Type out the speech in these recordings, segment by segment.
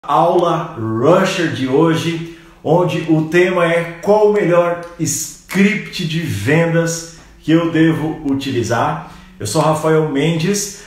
Aula Rusher de hoje, onde o tema é qual o melhor script de vendas que eu devo utilizar. Eu sou Rafael Mendes,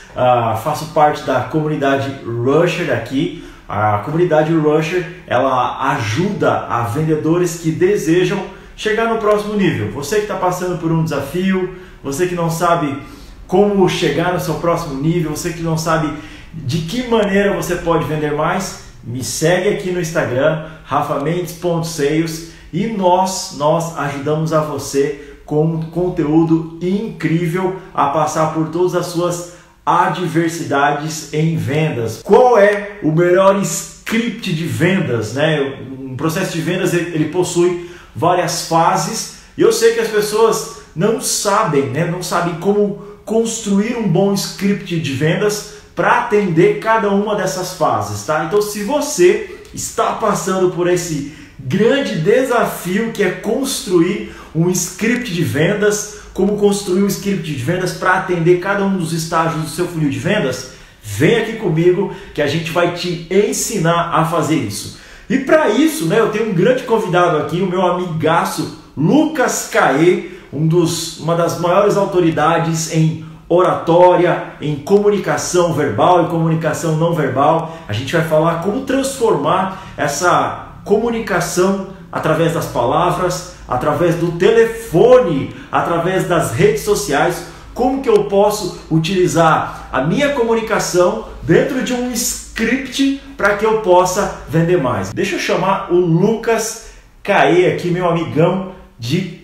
faço parte da comunidade Rusher aqui. A comunidade Rusher, ela ajuda a vendedores que desejam chegar no próximo nível. Você que está passando por um desafio, você que não sabe como chegar no seu próximo nível, você que não sabe de que maneira você pode vender mais, me segue aqui no Instagram, rafamendes.sales, e nós ajudamos a você com um conteúdo incrível a passar por todas as suas adversidades em vendas. Qual é o melhor script de vendas, né? Um processo de vendas ele possui várias fases e eu sei que as pessoas não sabem, né? Não sabem como construir um bom script de vendas para atender cada uma dessas fases, tá? Então, se você está passando por esse grande desafio que é construir um script de vendas, como construir um script de vendas para atender cada um dos estágios do seu funil de vendas, vem aqui comigo que a gente vai te ensinar a fazer isso. E para isso, né, eu tenho um grande convidado aqui, o meu amigaço Lucas Caê, uma das maiores autoridades em oratória, em comunicação verbal e comunicação não verbal. A gente vai falar como transformar essa comunicação através das palavras, através do telefone, através das redes sociais, como que eu posso utilizar a minha comunicação dentro de um script para que eu possa vender mais. Deixa eu chamar o Lucas Caê aqui, meu amigão de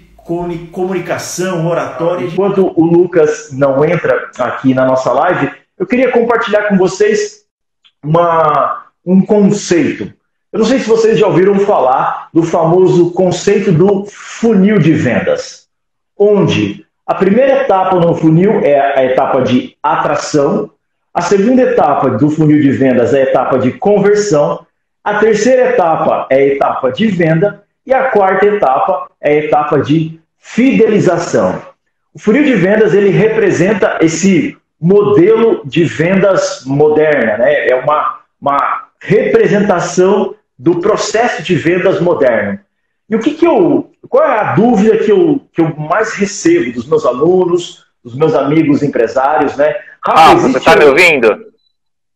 comunicação, oratória. Enquanto o Lucas não entra aqui na nossa live, eu queria compartilhar com vocês um conceito. Eu não sei se vocês já ouviram falar do famoso conceito do funil de vendas, onde a primeira etapa no funil é a etapa de atração, a segunda etapa do funil de vendas é a etapa de conversão, a terceira etapa é a etapa de venda e a quarta etapa é a etapa de fidelização. O funil de vendas ele representa esse modelo de vendas moderna, né? É uma representação do processo de vendas moderno. E qual é a dúvida que eu mais recebo dos meus alunos, dos meus amigos empresários, né? Você está me ouvindo?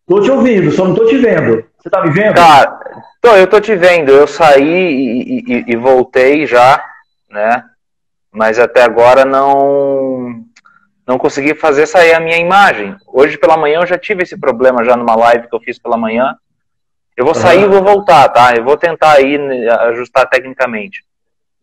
Estou te ouvindo, só não estou te vendo. Você está me vendo? Cara, eu estou te vendo. Eu saí e voltei já, né? Mas até agora não consegui fazer sair a minha imagem. Hoje pela manhã eu já tive esse problema já numa live que eu fiz pela manhã. Eu vou sair e vou voltar, tá? Eu vou tentar aí ajustar tecnicamente.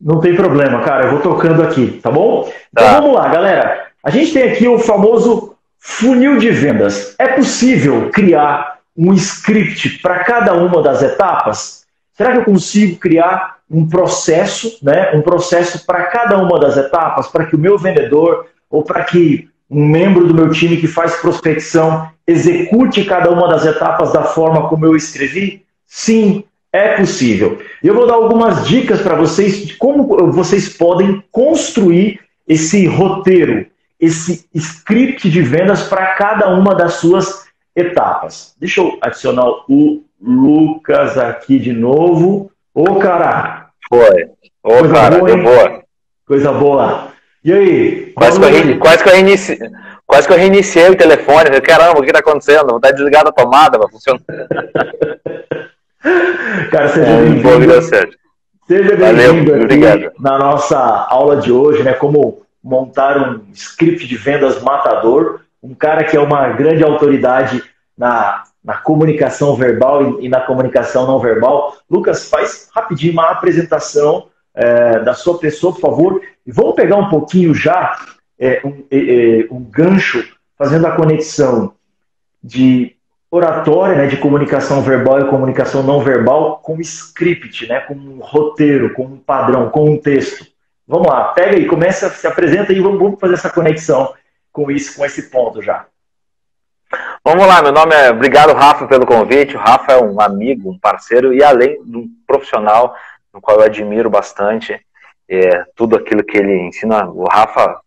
Não tem problema, cara. Eu vou tocando aqui, tá bom? Tá. Então vamos lá, galera. A gente tem aqui o famoso funil de vendas. É possível criar um script para cada uma das etapas? Será que eu consigo criar um processo, né? Um processo para cada uma das etapas, para que o meu vendedor ou para que um membro do meu time que faz prospecção execute cada uma das etapas da forma como eu escrevi? Sim, é possível. E eu vou dar algumas dicas para vocês de como vocês podem construir esse roteiro, esse script de vendas para cada uma das suas etapas. Deixa eu adicionar o Lucas aqui de novo. Ô, cara! Foi. Ô, cara, deu boa. Coisa boa. E aí? Quase que eu reiniciei o telefone. Falei, caramba, o que está acontecendo? Vou estar desligado a tomada, vai funcionar. Cara, seja bem-vindo. Seja bem-vindo aqui na nossa aula de hoje, né? Como montar um script de vendas matador. Um cara que é uma grande autoridade na comunicação verbal e na comunicação não verbal. Lucas, faz rapidinho uma apresentação da sua pessoa, por favor. E vamos pegar um pouquinho já um gancho, fazendo a conexão de oratória, né, de comunicação verbal e comunicação não verbal com script, né, com um roteiro, com um padrão, com um texto. Vamos lá, pega aí, começa, se apresenta e vamos fazer essa conexão com esse ponto já. Vamos lá, meu nome é... Obrigado, Rafa, pelo convite. O Rafa é um amigo, um parceiro e além de um profissional no qual eu admiro bastante tudo aquilo que ele ensina. O Rafa,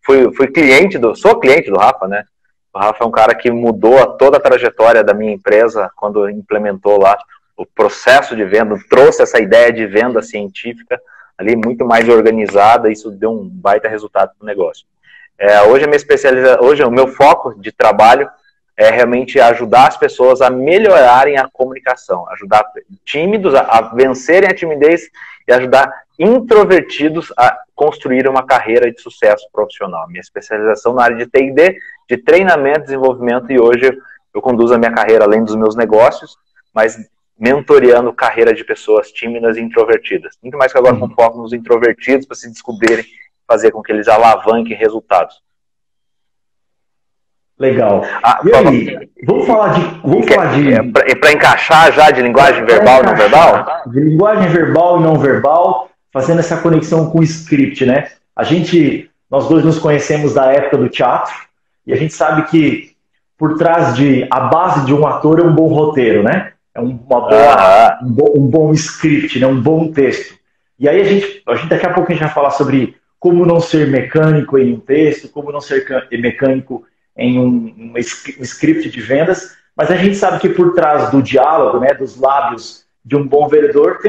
sou cliente do Rafa, né? O Rafa é um cara que mudou toda a trajetória da minha empresa quando implementou lá o processo de venda, trouxe essa ideia de venda científica ali muito mais organizada, isso deu um baita resultado para o negócio. Hoje a minha especialização, hoje o meu foco de trabalho é realmente ajudar as pessoas a melhorarem a comunicação, ajudar tímidos a vencerem a timidez e ajudar introvertidos a construir uma carreira de sucesso profissional. Minha especialização na área de T&D, de treinamento, desenvolvimento, e hoje eu conduzo a minha carreira além dos meus negócios, mas mentoreando carreira de pessoas tímidas e introvertidas. Muito mais que agora com foco nos introvertidos para se descobrirem, fazer com que eles alavanquem resultados. Legal. E aí, vamos falar de... Para encaixar já de linguagem verbal e não verbal? De linguagem verbal e não verbal, fazendo essa conexão com o script, né? Nós dois nos conhecemos da época do teatro, e a gente sabe que por trás a base de um ator é um bom roteiro, né? É um bom script, né? Um bom texto. E aí a gente daqui a pouco a gente vai falar sobre como não ser mecânico em um texto, como não ser mecânico em um script de vendas, mas a gente sabe que por trás do diálogo, né, dos lábios de um bom vendedor,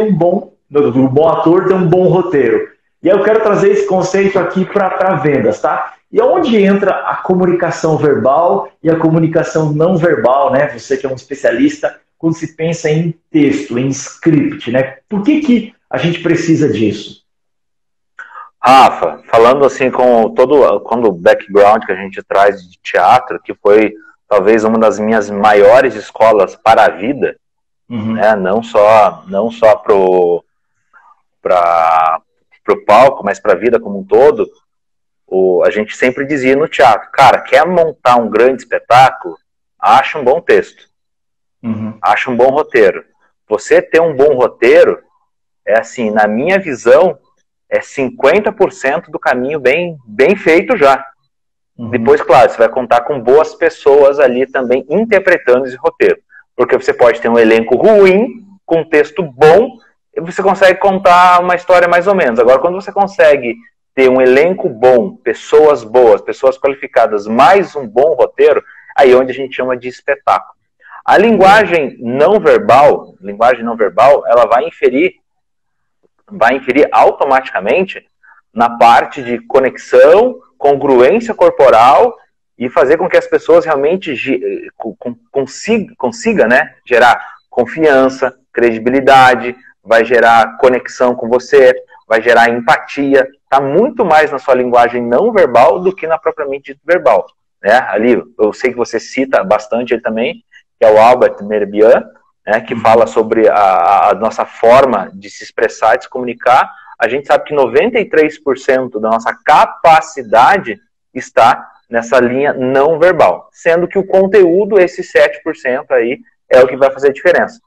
do bom ator tem um bom roteiro. E aí eu quero trazer esse conceito aqui para vendas, tá? E onde entra a comunicação verbal e a comunicação não verbal, né? Você que é um especialista, quando se pensa em texto, em script, né? Por que a gente precisa disso? Rafa, falando assim com o background que a gente traz de teatro, que foi talvez uma das minhas maiores escolas para a vida, né? Não só pro palco, mas para a vida como um todo, a gente sempre dizia no teatro, cara, quer montar um grande espetáculo? Acha um bom texto, acha um bom roteiro. Você ter um bom roteiro, assim, na minha visão, é 50% do caminho bem feito já. Depois, claro, você vai contar com boas pessoas ali também interpretando esse roteiro. Porque você pode ter um elenco ruim, com um texto bom, e você consegue contar uma história mais ou menos. Agora, quando você consegue ter um elenco bom, pessoas boas, pessoas qualificadas, mais um bom roteiro, aí é onde a gente chama de espetáculo. A linguagem não verbal, ela vai inferir automaticamente na parte de conexão, congruência corporal e fazer com que as pessoas realmente consiga, né, gerar confiança, credibilidade, vai gerar conexão com você, vai gerar empatia. Está muito mais na sua linguagem não verbal do que na propriamente dito verbal, né? Ali, eu sei que você cita bastante ele também, que é o Albert Mehrabian, né, que fala sobre a nossa forma de se expressar, de se comunicar. A gente sabe que 93% da nossa capacidade está nessa linha não verbal, sendo que o conteúdo, esses 7% aí, é o que vai fazer a diferença.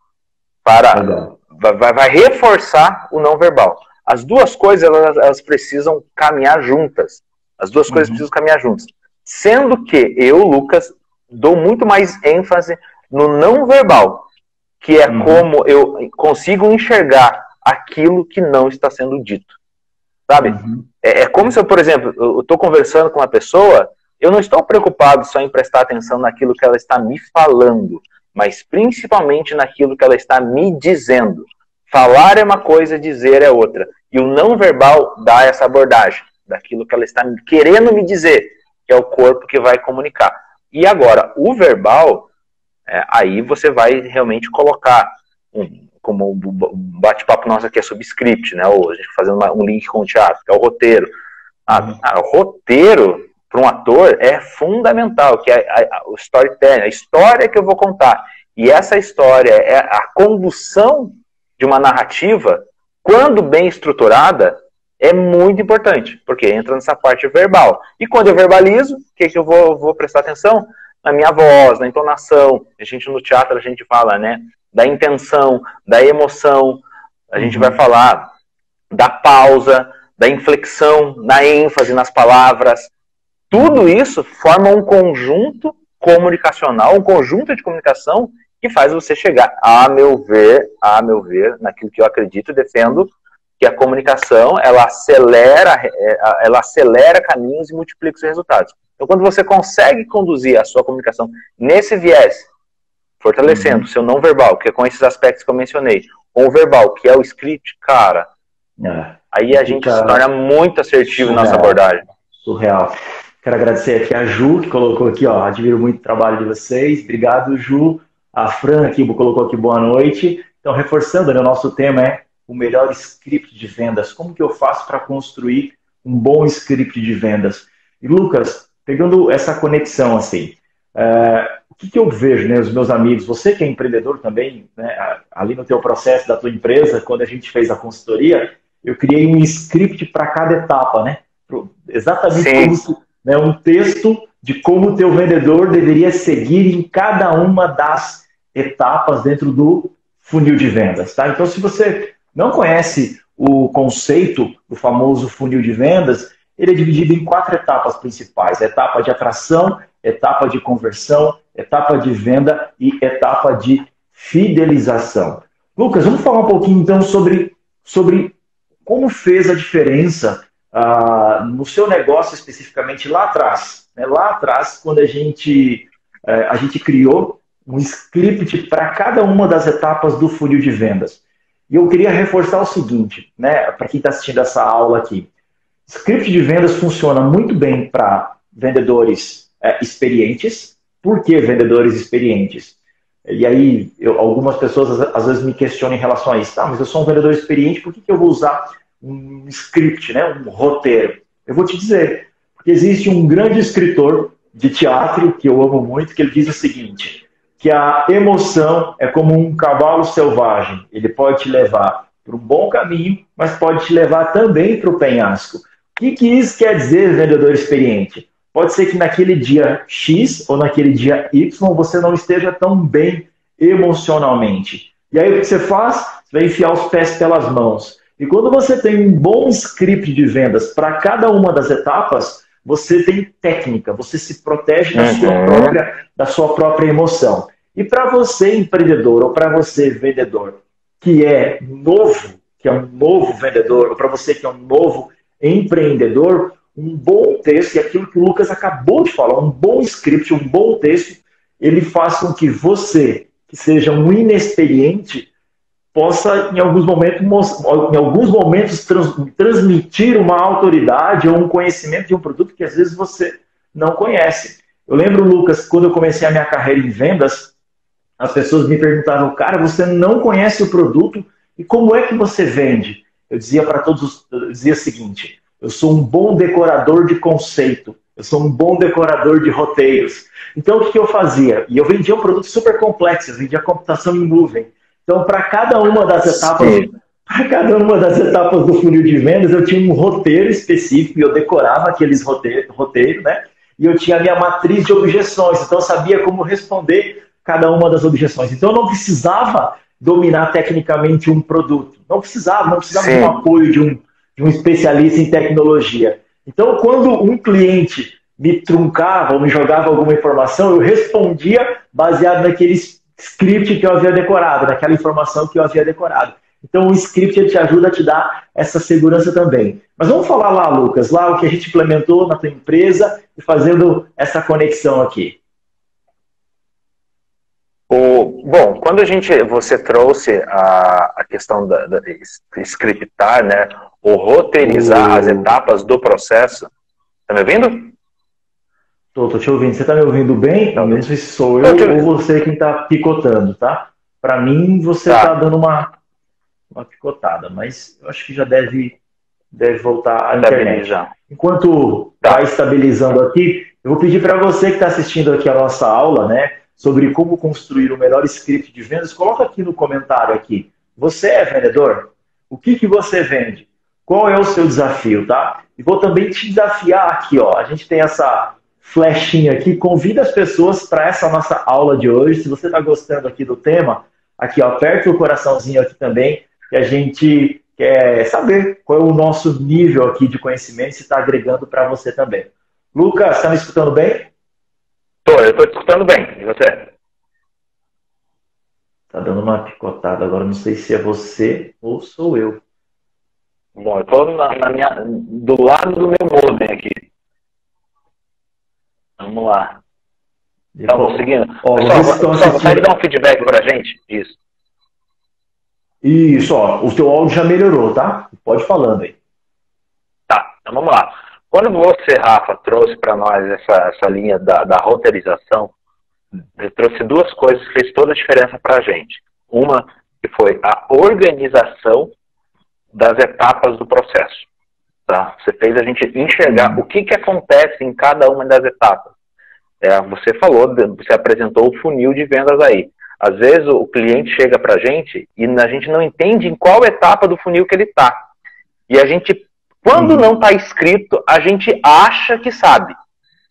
Vai reforçar o não verbal. As duas coisas, elas precisam caminhar juntas. As duas coisas precisam caminhar juntas. Sendo que eu, Lucas, dou muito mais ênfase no não verbal, que é como eu consigo enxergar aquilo que não está sendo dito. Sabe? É como se eu, por exemplo, eu estou conversando com uma pessoa, eu não estou preocupado só em prestar atenção naquilo que ela está me falando, mas principalmente naquilo que ela está me dizendo. Falar é uma coisa, dizer é outra. E o não verbal dá essa abordagem daquilo que ela está querendo me dizer, que é o corpo que vai comunicar. E agora, o verbal, aí você vai realmente colocar, como o bate-papo nosso aqui é sobre script, né? Ou a gente fazendo um link com o teatro, que é o roteiro. O roteiro, para um ator, é fundamental, que é o storytelling, a história que eu vou contar. E essa história é a condução de uma narrativa, quando bem estruturada, é muito importante, porque entra nessa parte verbal. E quando eu verbalizo, o que eu vou prestar atenção? Na minha voz, na entonação. A gente no teatro, a gente fala, né, da intenção, da emoção. A gente vai falar da pausa, da inflexão, da ênfase nas palavras. Tudo isso forma um conjunto comunicacional, um conjunto de comunicação que faz você chegar, a meu ver, naquilo que eu acredito e defendo, que a comunicação, ela acelera caminhos e multiplica os resultados. Então, quando você consegue conduzir a sua comunicação nesse viés, fortalecendo o seu não verbal, que é com esses aspectos que eu mencionei, com o verbal, que é o script, cara, aí a gente se torna muito assertivo na nossa abordagem. Surreal. Quero agradecer aqui a Ju, que colocou aqui, ó, admiro muito o trabalho de vocês. Obrigado, Ju. A Fran aqui colocou aqui boa noite. Então, reforçando, né, o nosso tema é o melhor script de vendas. Como que eu faço para construir um bom script de vendas? E, Lucas, pegando essa conexão, assim, o que eu vejo, né, os meus amigos, você que é empreendedor também, né, ali no teu processo da tua empresa, quando a gente fez a consultoria, eu criei um script para cada etapa, né? Exatamente como, né, um texto de como o teu vendedor deveria seguir em cada uma das etapas dentro do funil de vendas, tá? Então, se você não conhece o conceito do famoso funil de vendas, ele é dividido em 4 etapas principais: etapa de atração, etapa de conversão, etapa de venda e etapa de fidelização. Lucas, vamos falar um pouquinho então sobre como fez a diferença no seu negócio especificamente lá atrás. Né? Lá atrás, quando a gente criou um script para cada uma das etapas do funil de vendas. E eu queria reforçar o seguinte, né, para quem está assistindo essa aula aqui. Script de vendas funciona muito bem para vendedores experientes. Por que vendedores experientes? E aí, algumas pessoas às vezes me questionam em relação a isso. Tá, mas eu sou um vendedor experiente, por que eu vou usar um script, né, um roteiro? Eu vou te dizer, porque existe um grande escritor de teatro, que eu amo muito, que ele diz o seguinte, que a emoção é como um cavalo selvagem. Ele pode te levar para um bom caminho, mas pode te levar também para o penhasco. O que isso quer dizer, vendedor experiente? Pode ser que naquele dia X ou naquele dia Y você não esteja tão bem emocionalmente. E aí o que você faz? Você vai enfiar os pés pelas mãos. E quando você tem um bom script de vendas para cada uma das etapas, você tem técnica, você se protege da sua própria emoção. E para você, empreendedor, ou para você, vendedor, que é novo, que é um novo vendedor, ou para você que é um novo empreendedor, um bom texto, e aquilo que o Lucas acabou de falar, um bom script, um bom texto, ele faz com que você, que seja um inexperiente, possa, em alguns momentos transmitir uma autoridade ou um conhecimento de um produto que às vezes você não conhece. Eu lembro, Lucas, quando eu comecei a minha carreira em vendas, as pessoas me perguntavam, cara, você não conhece o produto e como é que você vende? Eu dizia para todos, eu dizia o seguinte, eu sou um bom decorador de conceito, eu sou um bom decorador de roteiros. Então, o que eu fazia? E eu vendia um produto super complexo, eu vendia computação em nuvem. Então, para cada uma das etapas do funil de vendas, eu tinha um roteiro específico e eu decorava aqueles roteiros, né? E eu tinha a minha matriz de objeções, então eu sabia como responder cada uma das objeções. Então, eu não precisava dominar tecnicamente um produto. Não precisava de um apoio de um especialista em tecnologia. Então, quando um cliente me truncava ou me jogava alguma informação, eu respondia baseado naquele script que eu havia decorado, naquela informação que eu havia decorado. Então, o script ele te ajuda a te dar essa segurança também. Mas vamos falar lá, Lucas, lá o que a gente implementou na tua empresa e fazendo essa conexão aqui. Bom, quando você trouxe a questão da scriptar, né, ou roteirizar as etapas do processo, tá me ouvindo? Tô te ouvindo. Você está me ouvindo bem? Não sei se sou eu ou você quem está picotando, tá? Para mim, você está dando uma picotada, mas eu acho que já deve voltar à internet. Enquanto vai estabilizando aqui, eu vou pedir para você que está assistindo aqui a nossa aula, né, sobre como construir o melhor script de vendas, coloca aqui no comentário aqui. Você é vendedor? O que você vende? Qual é o seu desafio, tá? E vou também te desafiar aqui, ó. A gente tem essa flechinha aqui, convida as pessoas para essa nossa aula de hoje. Se você está gostando aqui do tema, aqui, ó, aperte o coraçãozinho aqui também, que a gente quer saber qual é o nosso nível aqui de conhecimento e se está agregando para você também. Lucas, está me escutando bem? Eu estou te escutando bem. E você? Tá dando uma picotada agora, não sei se é você ou sou eu. Bom, eu estou do lado do meu modem aqui. Vamos lá. Estamos seguindo. Ó, Pessoal, consegue dar um feedback para a gente disso? Isso, ó, o teu áudio já melhorou, tá? Pode ir falando aí. Tá, então vamos lá. Quando você, Rafa, trouxe para nós essa linha da roteirização, você trouxe duas coisas que fez toda a diferença para a gente. Uma que foi a organização das etapas do processo. Tá? Você fez a gente enxergar o que acontece em cada uma das etapas. Você falou, você apresentou o funil de vendas aí. Às vezes o cliente chega para a gente e a gente não entende em qual etapa do funil que ele está. E a gente, quando não está escrito, a gente acha que sabe.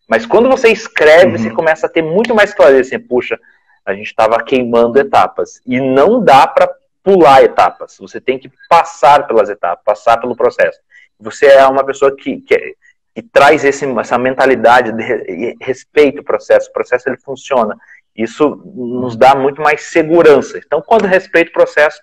Mas quando você escreve, você começa a ter muito mais clareza. Assim, puxa, a gente estava queimando etapas. E não dá para pular etapas. Você tem que passar pelas etapas, passar pelo processo. Você é uma pessoa que traz essa mentalidade de respeito ao processo. O processo ele funciona. Isso nos dá muito mais segurança. Então, quando respeita o processo,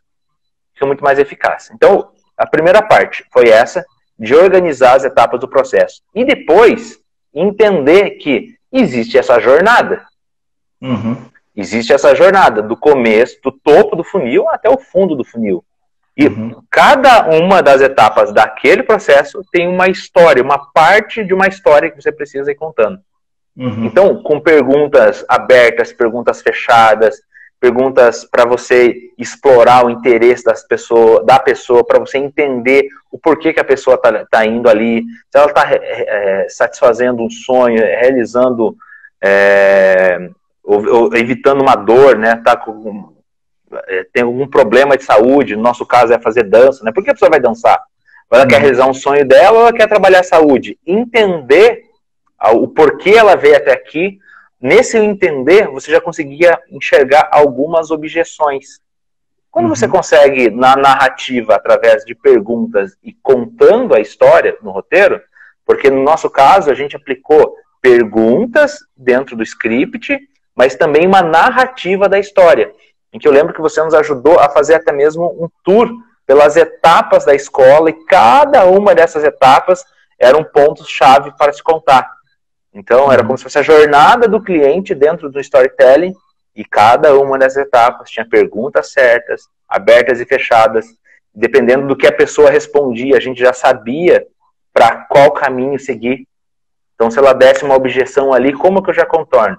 fica muito mais eficaz. Então, a primeira parte foi essa, de organizar as etapas do processo. E depois, entender que existe essa jornada. Existe essa jornada do começo, do topo do funil até o fundo do funil. E cada uma das etapas daquele processo tem uma história, uma parte de uma história que você precisa ir contando. Então, com perguntas abertas, perguntas fechadas, perguntas para você explorar o interesse da pessoa, para você entender o porquê que a pessoa está indo ali, se ela está satisfazendo um sonho, realizando, ou evitando uma dor, né? Tem algum problema de saúde, no nosso caso é fazer dança, né? Por que a pessoa vai dançar? Ela quer realizar um sonho dela ou ela quer trabalhar a saúde? Entender o porquê ela veio até aqui. Nesse entender, você já conseguia enxergar algumas objeções. Quando você consegue, na narrativa, através de perguntas e contando a história no roteiro, porque no nosso caso a gente aplicou perguntas dentro do script, mas também uma narrativa da história, em que eu lembro que você nos ajudou a fazer até mesmo um tour pelas etapas da escola, e cada uma dessas etapas era um ponto-chave para se contar. Então, era como se fosse a jornada do cliente dentro do storytelling, e cada uma dessas etapas tinha perguntas certas, abertas e fechadas. Dependendo do que a pessoa respondia, a gente já sabia para qual caminho seguir. Então, se ela desse uma objeção ali, como que eu já contorno?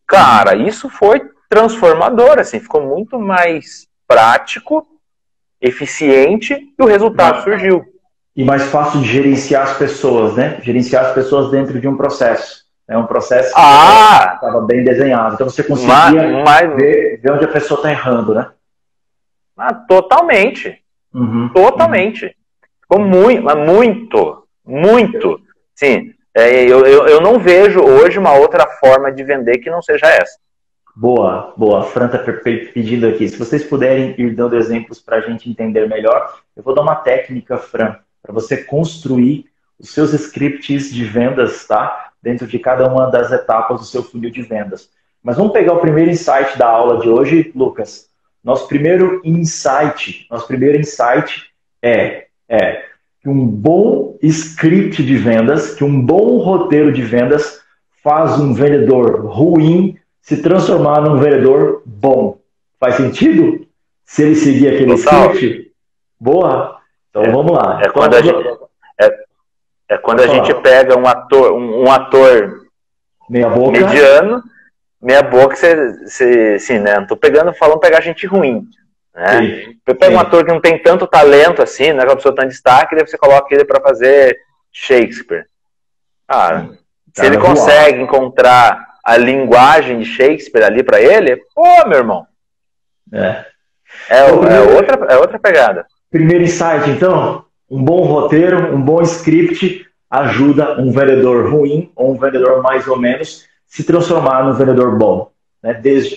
Cara, isso foi transformador, assim, ficou muito mais prático, eficiente, e o resultado surgiu. E mais fácil de gerenciar as pessoas, né? Gerenciar as pessoas dentro de um processo. É um processo que estava bem desenhado. Então você conseguia ver onde a pessoa está errando, né? Totalmente. Totalmente. Ficou muito. Sim, eu não vejo hoje uma outra forma de vender que não seja essa. Boa. A Fran está pedindo aqui. Se vocês puderem ir dando exemplos para a gente entender melhor, eu vou dar uma técnica, Fran, para você construir os seus scripts de vendas, tá? Dentro de cada uma das etapas do seu funil de vendas. Mas vamos pegar o primeiro insight da aula de hoje, Lucas. Nosso primeiro insight é que um bom script de vendas, que um bom roteiro de vendas faz um vendedor ruim se transformar num vendedor bom. Faz sentido? Se ele seguir aquele script? Boa! Então vamos lá. Quando a gente pega um ator meia boca, mediano, meia boca, assim, né? Não tô falando pegar gente ruim. Né? Eu pego um ator que não tem tanto talento assim, né? Que a pessoa tá em destaque, daí você coloca ele para fazer Shakespeare. Se ele consegue encontrar a linguagem de Shakespeare ali para ele, pô, meu irmão. É outra pegada. Primeiro insight, então, um bom roteiro, um bom script ajuda um vendedor ruim ou um vendedor mais ou menos se transformar num vendedor bom. Né? Desde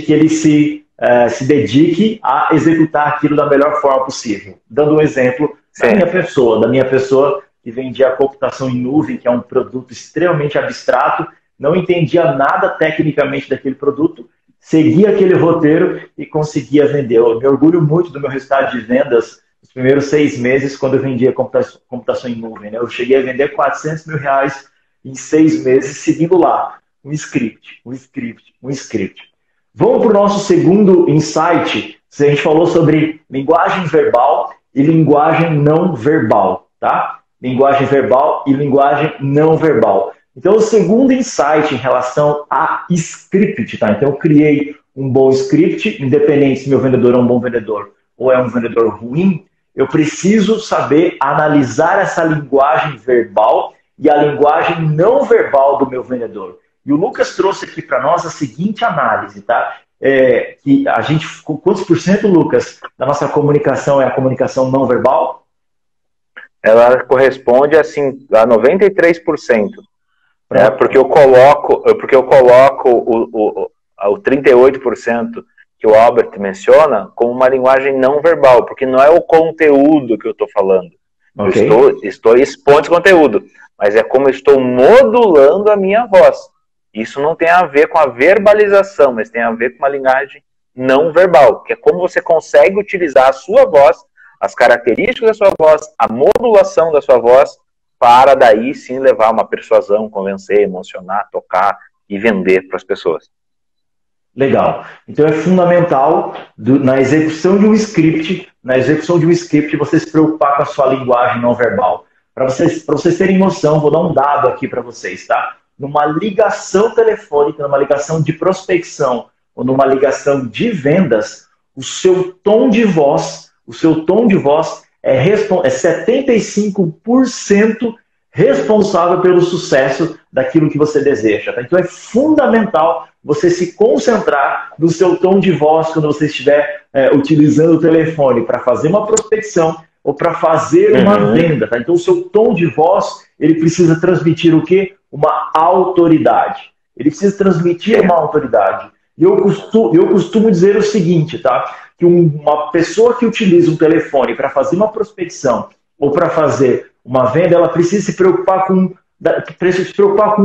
que ele se dedique a executar aquilo da melhor forma possível. Dando um exemplo da minha pessoa que vendia a computação em nuvem, que é um produto extremamente abstrato, não entendia nada tecnicamente daquele produto, seguia aquele roteiro e conseguia vender. Eu me orgulho muito do meu resultado de vendas nos primeiros 6 meses, quando eu vendia computação em nuvem. Né? Eu cheguei a vender R$400 mil em 6 meses, seguindo lá, um script, um script, um script. Vamos para o nosso segundo insight. A gente falou sobre linguagem verbal e linguagem não verbal, tá? Linguagem verbal e linguagem não verbal. Então, o segundo insight em relação a script, tá? Então, eu criei um bom script, independente se meu vendedor é um bom vendedor ou é um vendedor ruim, eu preciso saber analisar essa linguagem verbal e a linguagem não verbal do meu vendedor. E o Lucas trouxe aqui para nós a seguinte análise, tá? Que a gente, quantos por cento, Lucas, da nossa comunicação é a comunicação não verbal? Ela corresponde assim, a 93%. Né? Porque eu coloco o 38% que o Albert menciona como uma linguagem não verbal, porque não é o conteúdo que eu estou falando. Okay. Eu estou expondo esse conteúdo, mas é como eu estou modulando a minha voz. Isso não tem a ver com a verbalização, mas tem a ver com uma linguagem não verbal, que é como você consegue utilizar a sua voz, as características da sua voz, a modulação da sua voz, para daí sim levar uma persuasão, convencer, emocionar, tocar e vender para as pessoas. Legal. Então é fundamental na execução de um script, você se preocupar com a sua linguagem não verbal. Para vocês terem noção, vou dar um dado aqui para vocês, tá? Numa ligação telefônica, numa ligação de prospecção ou numa ligação de vendas, o seu tom de voz é 75% responsável pelo sucesso daquilo que você deseja. Tá? Então é fundamental você se concentrar no seu tom de voz quando você estiver utilizando o telefone para fazer uma prospecção ou para fazer uma venda. Tá? Então o seu tom de voz, ele precisa transmitir o quê? Uma autoridade. Ele precisa transmitir uma autoridade. E eu costumo dizer o seguinte, tá? Que uma pessoa que utiliza um telefone para fazer uma prospecção ou para fazer uma venda, ela precisa se preocupar com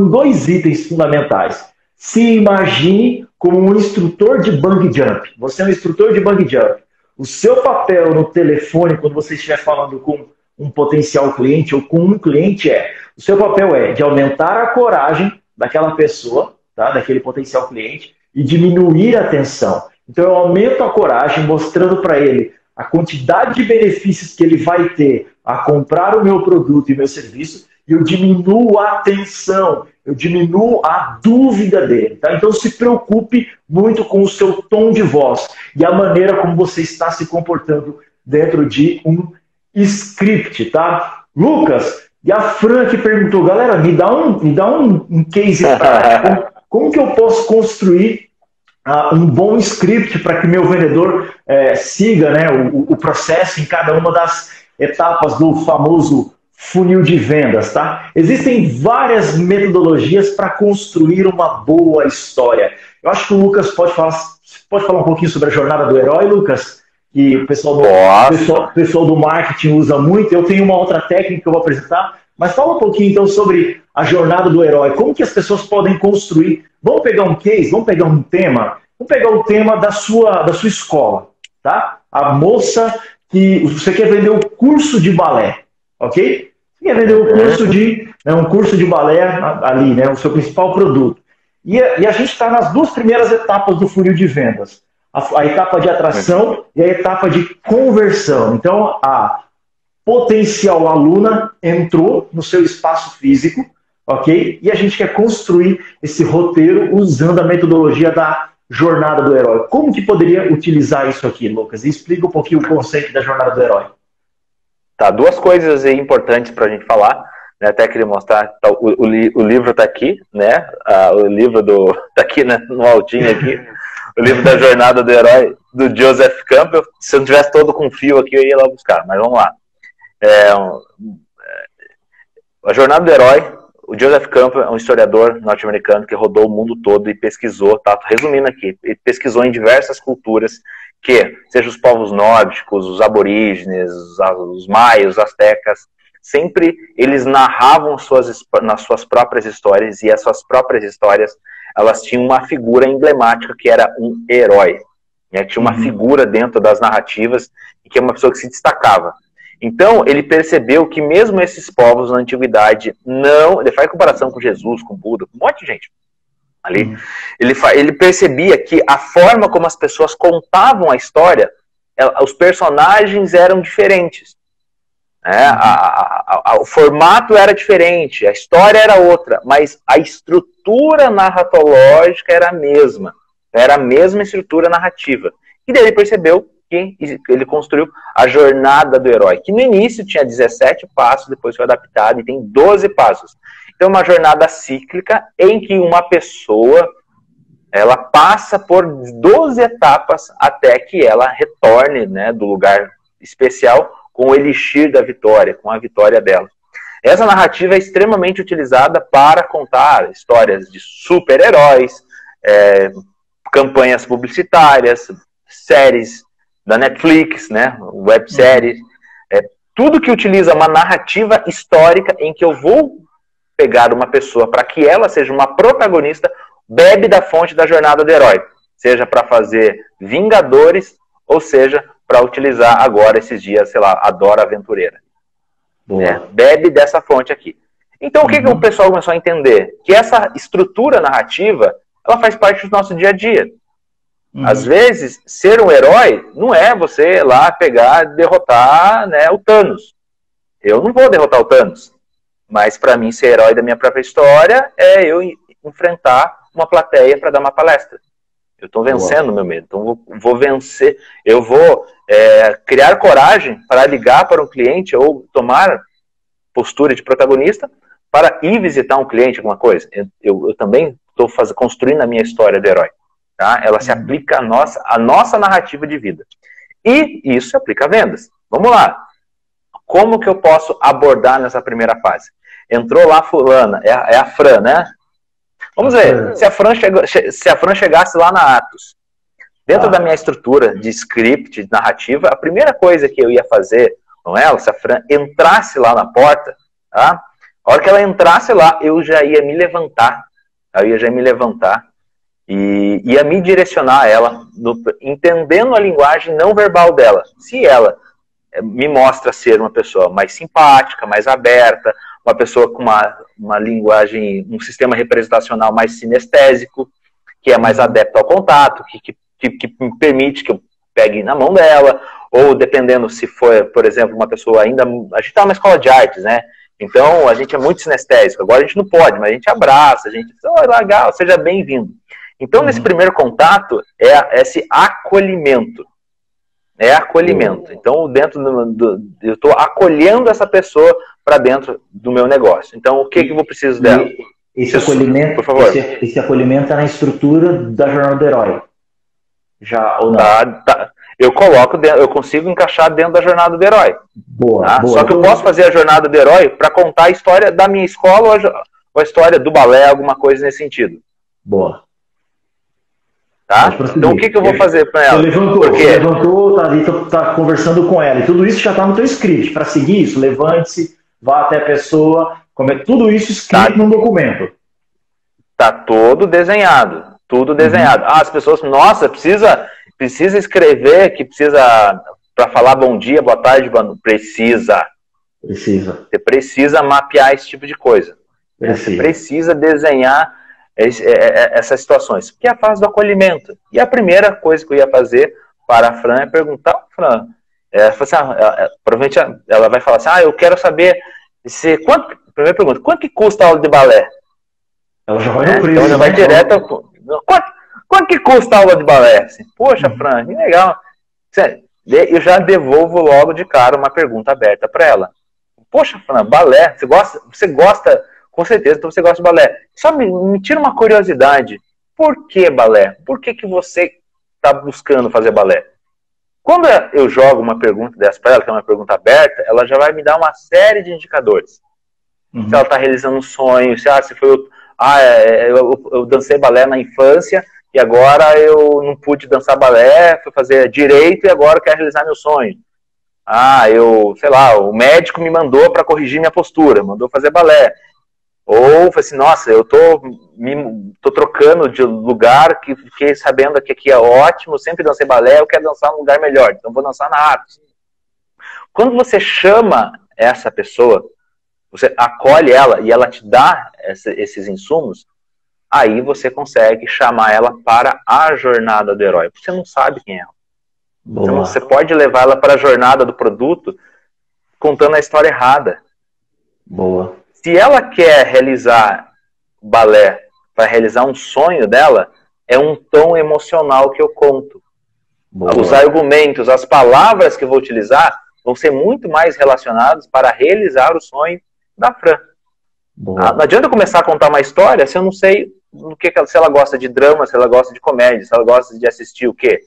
2 itens fundamentais. Se imagine como um instrutor de bungee jump. Você é um instrutor de bungee jump. O seu papel no telefone, quando você estiver falando com um potencial cliente ou com um cliente, o seu papel é de aumentar a coragem daquela pessoa, tá? Daquele potencial cliente, e diminuir a tensão. Então eu aumento a coragem, mostrando para ele a quantidade de benefícios que ele vai ter a comprar o meu produto e meu serviço, e eu diminuo a tensão, eu diminuo a dúvida dele. Tá? Então se preocupe muito com o seu tom de voz e a maneira como você está se comportando dentro de um script. Tá? Lucas, e a Fran que perguntou, galera, me dá um case prático. Como que eu posso construir um bom script para que meu vendedor siga, né, o processo em cada uma das etapas do famoso funil de vendas, tá? Existem várias metodologias para construir uma boa história. Eu acho que o Lucas pode falar um pouquinho sobre a jornada do herói, Lucas, que o pessoal do marketing usa muito. Eu tenho uma outra técnica que eu vou apresentar, mas fala um pouquinho então sobre a jornada do herói. Como que as pessoas podem construir? Vamos pegar um case, vamos pegar um tema. Vamos pegar o tema da sua escola, tá? A moça que você quer vender o curso de balé, ok? Você quer vender um curso de balé ali, né? O seu principal produto. E a gente está nas 2 primeiras etapas do funil de vendas. A etapa de atração e a etapa de conversão. Então, a potencial aluna entrou no seu espaço físico, ok? E a gente quer construir esse roteiro usando a metodologia da jornada do herói. Como que poderia utilizar isso aqui, Lucas? E explica um pouquinho o conceito da jornada do herói. Tá, 2 coisas aí importantes para a gente falar, né? Até queria mostrar, tá, o livro está aqui, né? O livro tá aqui, né? No altinho aqui, o livro da jornada do herói do Joseph Campbell. Se eu não tivesse todo com fio aqui, eu ia lá buscar, mas vamos lá. A jornada do herói. O Joseph Campbell é um historiador norte-americano que rodou o mundo todo e pesquisou, tá? Resumindo aqui, ele pesquisou em diversas culturas que, seja os povos nórdicos, os aborígenes, os maias, os astecas, sempre eles narravam nas suas próprias histórias, e essas próprias histórias, elas tinham uma figura emblemática que era um herói. Né? Tinha uma figura dentro das narrativas e que é uma pessoa que se destacava. Então, ele percebeu que mesmo esses povos na antiguidade não... Ele faz comparação com Jesus, com Buda, com um monte de gente ali. Ele percebia que a forma como as pessoas contavam a história, os personagens eram diferentes. O formato era diferente, a história era outra, mas a estrutura narratológica era a mesma. Era a mesma estrutura narrativa. E daí ele percebeu que ele construiu a jornada do herói, que no início tinha 17 passos, depois foi adaptado e tem 12 passos. Então, uma jornada cíclica em que uma pessoa ela passa por 12 etapas até que ela retorne, né, do lugar especial com o elixir da vitória, com a vitória dela. Essa narrativa é extremamente utilizada para contar histórias de super-heróis, campanhas publicitárias, séries da Netflix, né, webséries, tudo que utiliza uma narrativa histórica em que eu vou pegar uma pessoa para que ela seja uma protagonista, bebe da fonte da jornada do herói, seja para fazer Vingadores, ou seja, para utilizar agora esses dias, sei lá, a Dora Aventureira. Bebe dessa fonte aqui. Então o que o pessoal começou a entender? Que essa estrutura narrativa, ela faz parte do nosso dia a dia. Às vezes, ser um herói não é você lá pegar e derrotar, né, o Thanos. Eu não vou derrotar o Thanos. Mas para mim, ser herói da minha própria história é eu enfrentar uma plateia para dar uma palestra. Eu estou vencendo o meu medo. Então, vou vencer. Eu vou criar coragem para ligar para um cliente ou tomar postura de protagonista para ir visitar um cliente, alguma coisa. Eu também estou construindo a minha história do herói. Tá? Ela se aplica à nossa narrativa de vida. E isso se aplica a vendas. Vamos lá. Como que eu posso abordar nessa primeira fase? Entrou lá fulana, é a Fran, né? Vamos ver, se a Fran chegasse lá na Atos, dentro da minha estrutura de script, de narrativa, a primeira coisa que eu ia fazer com ela, se a Fran entrasse lá na porta, tá? A hora que ela entrasse lá, eu já ia me levantar. E ia me direcionar a ela, entendendo a linguagem não verbal dela. Se ela me mostra ser uma pessoa mais simpática, mais aberta, uma pessoa com uma linguagem, um sistema representacional mais sinestésico, que é mais adepto ao contato, que me permite que eu pegue na mão dela, ou dependendo se for, por exemplo, uma pessoa ainda... A gente está numa escola de artes, né? Então, a gente é muito sinestésico. Agora a gente não pode, mas a gente abraça, a gente diz, legal, seja bem-vindo. Então, nesse primeiro contato, é esse acolhimento. É acolhimento. Então, eu estou acolhendo essa pessoa para dentro do meu negócio. Então, o que eu vou precisar dela? Esse acolhimento, por favor. Esse acolhimento está na estrutura da jornada do herói. Já ou não? Tá. Eu consigo encaixar dentro da jornada do herói. Boa. Só que eu posso fazer a jornada do herói para contar a história da minha escola ou a história do balé, alguma coisa nesse sentido. Boa. Tá? Então o que eu vou fazer para ela? Você levantou, tá conversando com ela, e tudo isso já está no teu script. Para seguir isso, levante-se, vá até a pessoa, tudo isso escrito num documento. Tá todo desenhado, tudo desenhado. As pessoas, nossa, precisa escrever, que precisa, para falar bom dia, boa tarde, precisa. Você precisa mapear esse tipo de coisa. Você precisa desenhar essas situações, que é a fase do acolhimento. E a primeira coisa que eu ia fazer para a Fran é perguntar, Fran, provavelmente ela vai falar assim, eu quero saber primeira pergunta, quanto que custa a aula de balé? Ela já vai no preço. Então já vai direto, quanto que custa a aula de balé? Assim, poxa, Fran, que legal. Eu já devolvo logo de cara uma pergunta aberta para ela. Poxa, Fran, balé, você gosta com certeza, então você gosta de balé. Só me tira uma curiosidade. Por que balé? Por que você está buscando fazer balé? Quando eu jogo uma pergunta dessa para ela, que é uma pergunta aberta, ela já vai me dar uma série de indicadores. Se ela está realizando um sonho, se foi... eu dancei balé na infância e agora eu não pude dançar balé, fui fazer direito e agora eu quero realizar meu sonho. Sei lá, o médico me mandou para corrigir minha postura, mandou fazer balé. Ou assim, nossa, eu tô trocando de lugar, que fiquei sabendo que aqui é ótimo, sempre dancei balé, eu quero dançar num lugar melhor, então vou dançar na Atos. Quando você chama essa pessoa, você acolhe ela e ela te dá esses insumos, aí você consegue chamar ela para a jornada do herói. Você não sabe quem é ela. Então, você pode levar ela para a jornada do produto contando a história errada. Boa. Se ela quer realizar balé para realizar um sonho dela, é um tom emocional que eu conto. Boa. Os argumentos, as palavras que eu vou utilizar vão ser muito mais relacionados para realizar o sonho da Fran. Não adianta eu começar a contar uma história se eu não sei se ela gosta de drama, se ela gosta de comédia, se ela gosta de assistir o quê?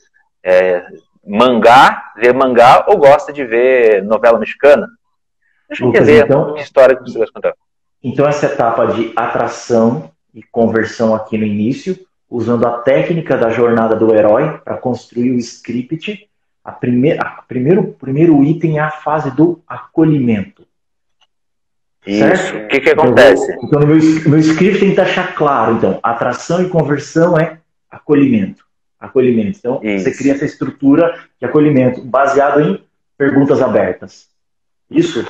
Mangá, ver mangá, ou gosta de ver novela mexicana. Deixa eu ver então, que história que você vai contar. Então essa etapa de atração e conversão aqui no início, usando a técnica da jornada do herói para construir o script, primeiro item é a fase do acolhimento. Isso. Certo? O que acontece? Então, no meu script tem que deixar claro. Então, atração e conversão é acolhimento. Acolhimento. Então, isso. Você cria essa estrutura de acolhimento baseado em perguntas abertas. Isso?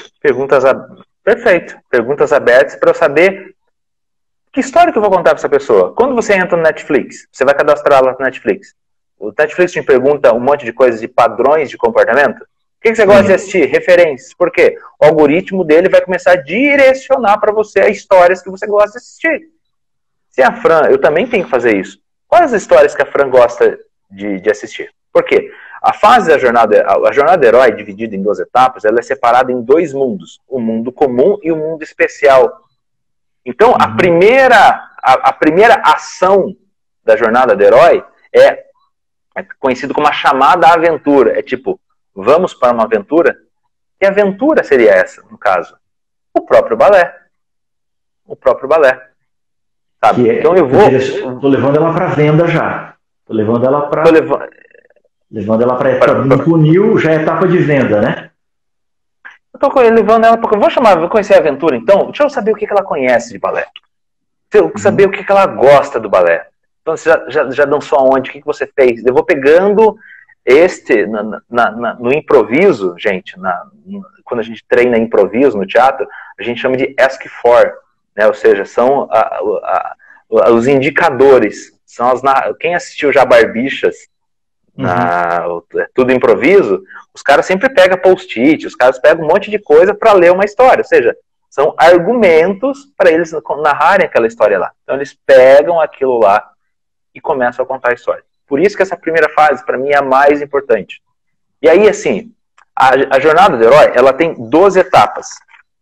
Perfeito. Perguntas abertas para eu saber que história que eu vou contar para essa pessoa. Quando você entra no Netflix, você vai cadastrar lá no Netflix. O Netflix te pergunta um monte de coisas de padrões de comportamento. O que você gosta de assistir? Referências. Por quê? O algoritmo dele vai começar a direcionar para você as histórias que você gosta de assistir. Se a Fran, eu também tenho que fazer isso. Quais as histórias que a Fran gosta de assistir? Por quê? A fase da jornada do herói, dividida em 2 etapas, ela é separada em 2 mundos. O mundo comum e o mundo especial. Então, a primeira ação da jornada do herói é conhecido como a chamada aventura. É tipo, vamos para uma aventura? Que aventura seria essa, no caso? O próprio balé. O próprio balé. Sabe? Então eu vou... Tô levando ela para venda já. Tô levando ela para... Levando ela para etapa do funil, já é etapa de venda, né? Eu tô levando ela para... Vou conhecer a aventura, então? Deixa eu saber o que ela conhece de balé. Deixa eu saber o que ela gosta do balé. Então, você já dançou aonde? O que você fez? Eu vou pegando no improviso, gente, quando a gente treina improviso no teatro, a gente chama de ask for, né? Ou seja, são os indicadores. Quem assistiu já Barbichas, tudo improviso, os caras sempre pegam post-it, os caras pegam um monte de coisa para ler uma história, ou seja, são argumentos para eles narrarem aquela história lá. Então eles pegam aquilo lá e começam a contar a história. Por isso que essa primeira fase, para mim, é a mais importante. E aí, assim, a jornada do herói, ela tem 12 etapas.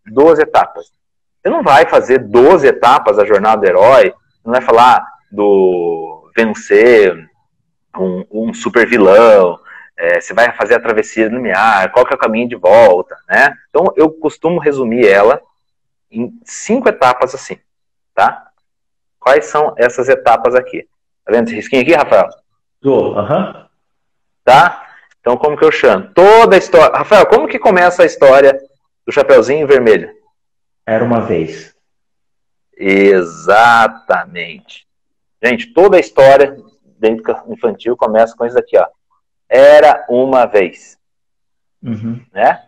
12 etapas. Você não vai fazer 12 etapas da jornada do herói, não vai falar do vencer um super vilão, você vai fazer a travessia do limiar, qual que é o caminho de volta, né? Então, eu costumo resumir ela em 5 etapas assim, tá? Quais são essas etapas aqui? Tá vendo esse risquinho aqui, Rafael? Tá? Então, como que eu chamo? Toda a história... Rafael, como que começa a história do Chapeuzinho Vermelho? Era uma vez. Exatamente. Gente, toda a história dentro infantil começa com isso daqui, ó. Era uma vez. Né?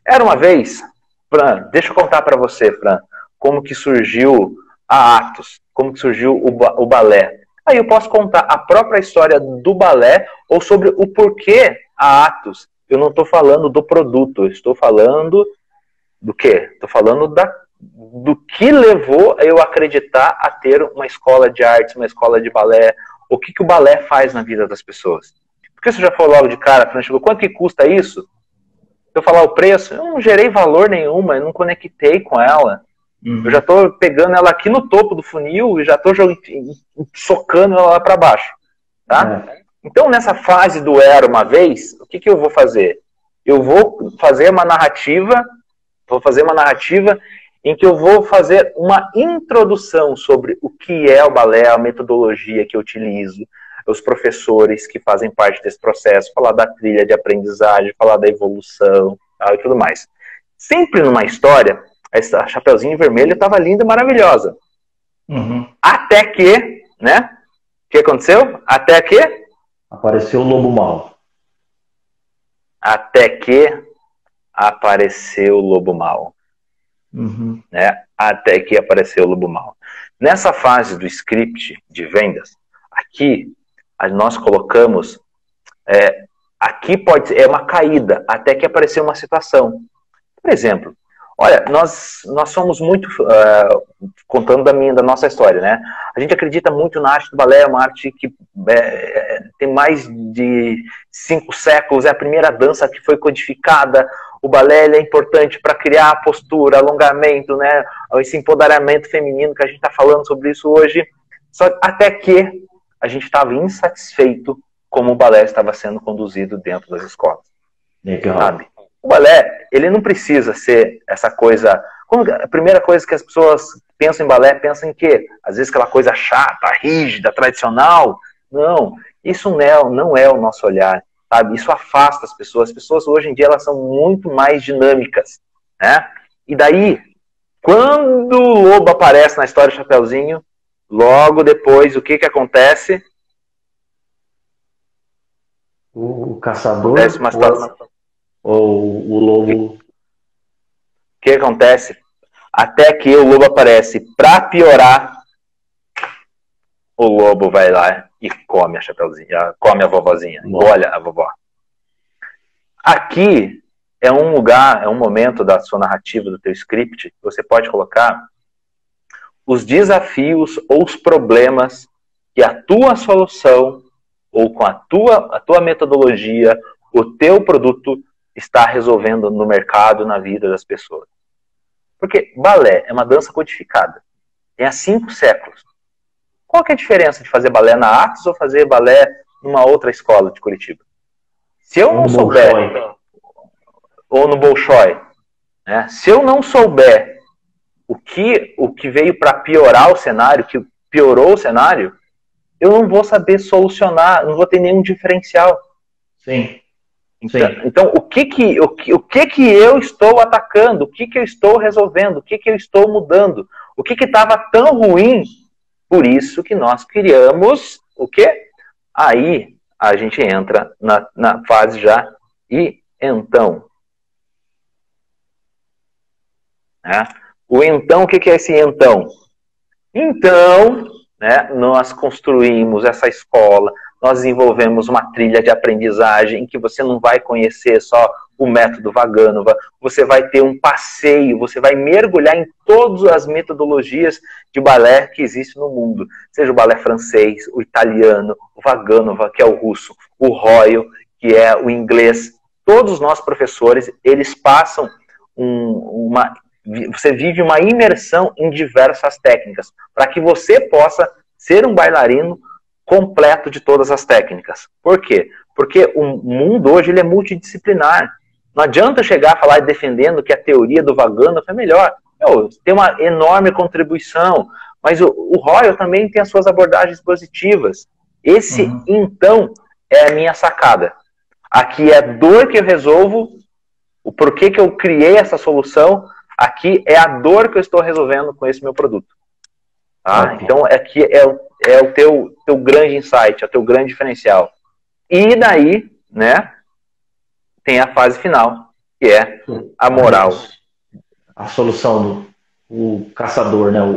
Era uma vez, Fran, deixa eu contar para você, Fran, como que surgiu a Atos, como que surgiu o balé. Aí eu posso contar a própria história do balé ou sobre o porquê a Atos. Eu não estou falando do produto, eu estou falando do quê? Estou falando do que levou eu acreditar a ter uma escola de artes, uma escola de balé, o que o balé faz na vida das pessoas. Porque você já falou logo de cara, Fran, chegou, quanto que custa isso? Se eu falar o preço, eu não gerei valor nenhuma, eu não conectei com ela. Eu já estou pegando ela aqui no topo do funil e já estou socando ela lá para baixo. Tá? Então, nessa fase do era uma vez, o que eu vou fazer? Eu vou fazer uma narrativa, em que eu vou fazer uma introdução sobre o que é o balé, a metodologia que eu utilizo, os professores que fazem parte desse processo, falar da trilha de aprendizagem, falar da evolução, tal, e tudo mais. Sempre numa história, a Chapeuzinho Vermelho estava linda e maravilhosa. Até que, né? O que aconteceu? Até que... Apareceu o lobo mau. Até que apareceu o lobo mau. Uhum. Né? Até que apareceu o lobo mau. Nessa fase do script de vendas, aqui nós colocamos, aqui pode ser uma caída, até que apareceu uma situação. Por exemplo, olha, nós somos muito, contando da nossa história, né? A gente acredita muito na arte do balé, uma arte que tem mais de 5 séculos, é a primeira dança que foi codificada. O balé é importante para criar a postura, alongamento, né? Esse empoderamento feminino que a gente está falando sobre isso hoje. Só até que a gente estava insatisfeito como o balé estava sendo conduzido dentro das escolas. Legal. Sabe? O balé, ele não precisa ser essa coisa... A primeira coisa que as pessoas pensam em balé, pensam em quê? Às vezes aquela coisa chata, rígida, tradicional. Não, isso não é o nosso olhar. Sabe? Isso afasta as pessoas. As pessoas hoje em dia elas são muito mais dinâmicas, né? E daí, quando o lobo aparece na história do Chapeuzinho, logo depois, o que acontece? O caçador ou o lobo? O que acontece? Até que o lobo aparece. Para piorar, o lobo vai lá e come a Chapeuzinho, come a vovozinha, olha a vovó. Aqui é um lugar, é um momento da sua narrativa, do teu script, que você pode colocar os desafios ou os problemas que a tua solução ou com a tua metodologia, o teu produto está resolvendo no mercado, na vida das pessoas. Porque balé é uma dança codificada. Tem há 5 séculos. Qual que é a diferença de fazer balé na Atos ou fazer balé numa outra escola de Curitiba? Se eu não souber, ou no Bolshoi, né? Se eu não souber o que veio para piorar o cenário, que piorou o cenário, eu não vou saber solucionar, não vou ter nenhum diferencial. Sim. Então o que eu estou atacando, o que eu estou resolvendo, o que eu estou mudando, o que estava tão ruim. Por isso que nós criamos o quê? Aí a gente entra na fase já e então. O então, o que é esse então? Então, né, nós construímos essa escola, nós desenvolvemos uma trilha de aprendizagem em que você não vai conhecer só o método Vaganova, você vai ter um passeio, você vai mergulhar em todas as metodologias de balé que existem no mundo, seja o balé francês, o italiano, o Vaganova, que é o russo, o Royal, que é o inglês. Todos nós professores, eles passam você vive uma imersão em diversas técnicas, para que você possa ser um bailarino completo de todas as técnicas. Por quê? Porque o mundo hoje ele é multidisciplinar. Não adianta chegar a falar defendendo que a teoria do Vaganova é melhor. Tem uma enorme contribuição, mas o Royal também tem as suas abordagens positivas. Esse, então, é a minha sacada. Aqui é a dor que eu resolvo, o porquê que eu criei essa solução. Aqui é a dor que eu estou resolvendo com esse meu produto. Tá? Então, aqui é o teu grande insight, é o teu grande diferencial. E daí, né, tem a fase final, que é a moral. A solução do caçador, né, o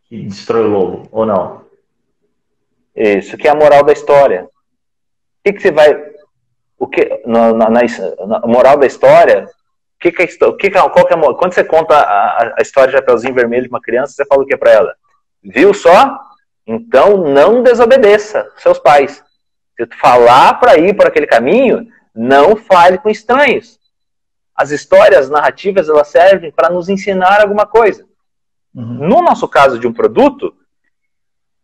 que destrói o lobo, ou não? Isso, que é a moral da história. O que você vai... na moral da história... Quando você conta a história de Chapeuzinho Vermelho de uma criança, você fala o que para ela? Viu só? Então não desobedeça seus pais. Se tu falar para ir por aquele caminho, não fale com estranhos. As histórias narrativas, elas servem para nos ensinar alguma coisa. No nosso caso de um produto,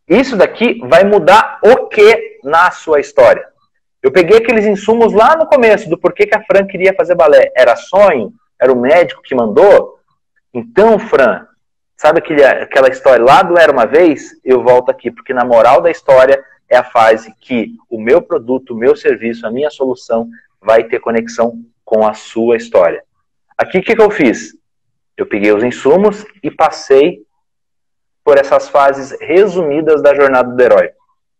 isso daqui vai mudar o que na sua história? Eu peguei aqueles insumos lá no começo, do porquê que a Fran queria fazer balé. Era sonho? Era o médico que mandou? Então, Fran, sabe aquela história lá do Era Uma Vez? Eu volto aqui, porque na moral da história é a fase que o meu produto, o meu serviço, a minha solução vai ter conexão com a sua história. Aqui, o que eu fiz? Eu peguei os insumos e passei por essas fases resumidas da jornada do herói.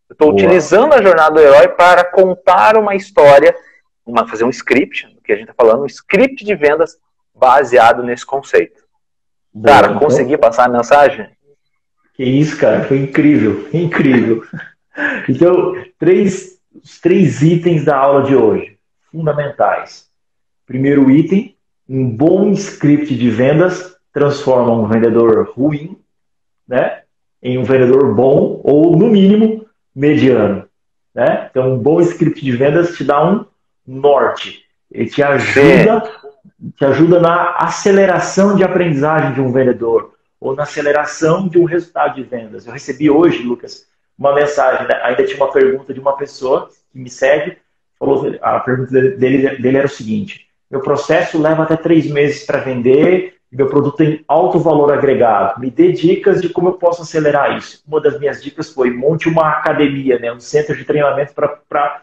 Eu estou utilizando a jornada do herói para contar uma história fazer um script, que a gente está falando, um script de vendas baseado nesse conceito. Cara, então, consegui passar a mensagem? Que isso, cara, foi incrível, incrível. Então, os três itens da aula de hoje, fundamentais. Primeiro item, um bom script de vendas transforma um vendedor ruim, né, em um vendedor bom ou, no mínimo, mediano. Né? Então, um bom script de vendas te dá um norte. Ele te ajuda na aceleração de aprendizagem de um vendedor ou na aceleração de um resultado de vendas. Eu recebi hoje, Lucas, uma mensagem, né? Ainda tinha uma pergunta de uma pessoa que me segue, falou, a pergunta dele era o seguinte: meu processo leva até 3 meses para vender, meu produto tem alto valor agregado, me dê dicas de como eu posso acelerar isso. Uma das minhas dicas foi: monte uma academia, né? Um centro de treinamento para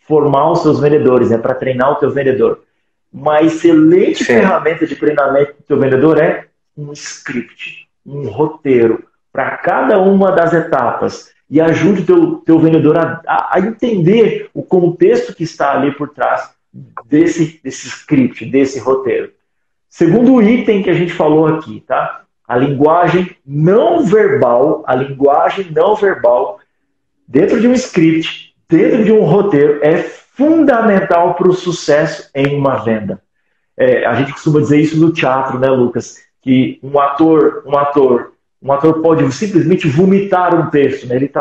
formar os seus vendedores, né? Para treinar o teu vendedor. Uma excelente ferramenta de treinamento do teu vendedor é um script, um roteiro para cada uma das etapas e ajude o teu vendedor a entender o contexto que está ali por trás desse script, desse roteiro. Segundo item que a gente falou aqui, tá? A linguagem não verbal, dentro de um script, dentro de um roteiro, é fundamental para o sucesso em uma venda. A gente costuma dizer isso no teatro, né, Lucas? Que um ator pode simplesmente vomitar um texto, né? Ele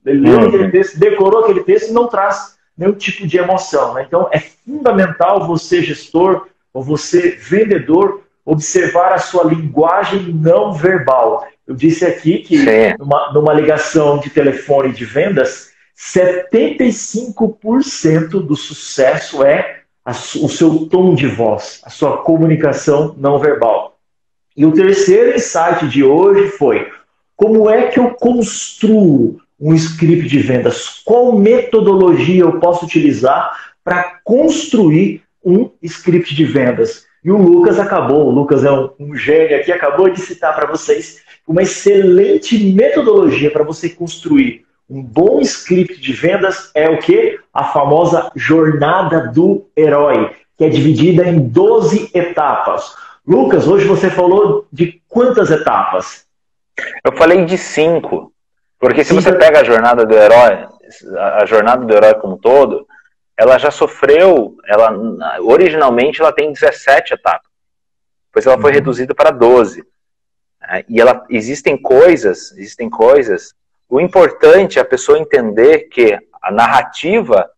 leu aquele texto, decorou aquele texto e não traz nenhum tipo de emoção, né? Então é fundamental você, gestor, ou você, vendedor, observar a sua linguagem não verbal. Eu disse aqui que numa ligação de telefone de vendas, 75% do sucesso é o seu tom de voz, a sua comunicação não verbal. E o terceiro insight de hoje foi: como é que eu construo um script de vendas? Qual metodologia eu posso utilizar para construir um script de vendas? E o Lucas é um gênio aqui, acabou de citar para vocês uma excelente metodologia para você construir um bom script de vendas. É o quê? A famosa jornada do herói, que é dividida em 12 etapas. Lucas, hoje você falou de quantas etapas? Eu falei de 5. Porque se você pega a jornada do herói como um todo, ela já sofreu, originalmente ela tem 17 etapas. Depois ela foi reduzida para 12. E existem coisas, o importante é a pessoa entender que a narrativa,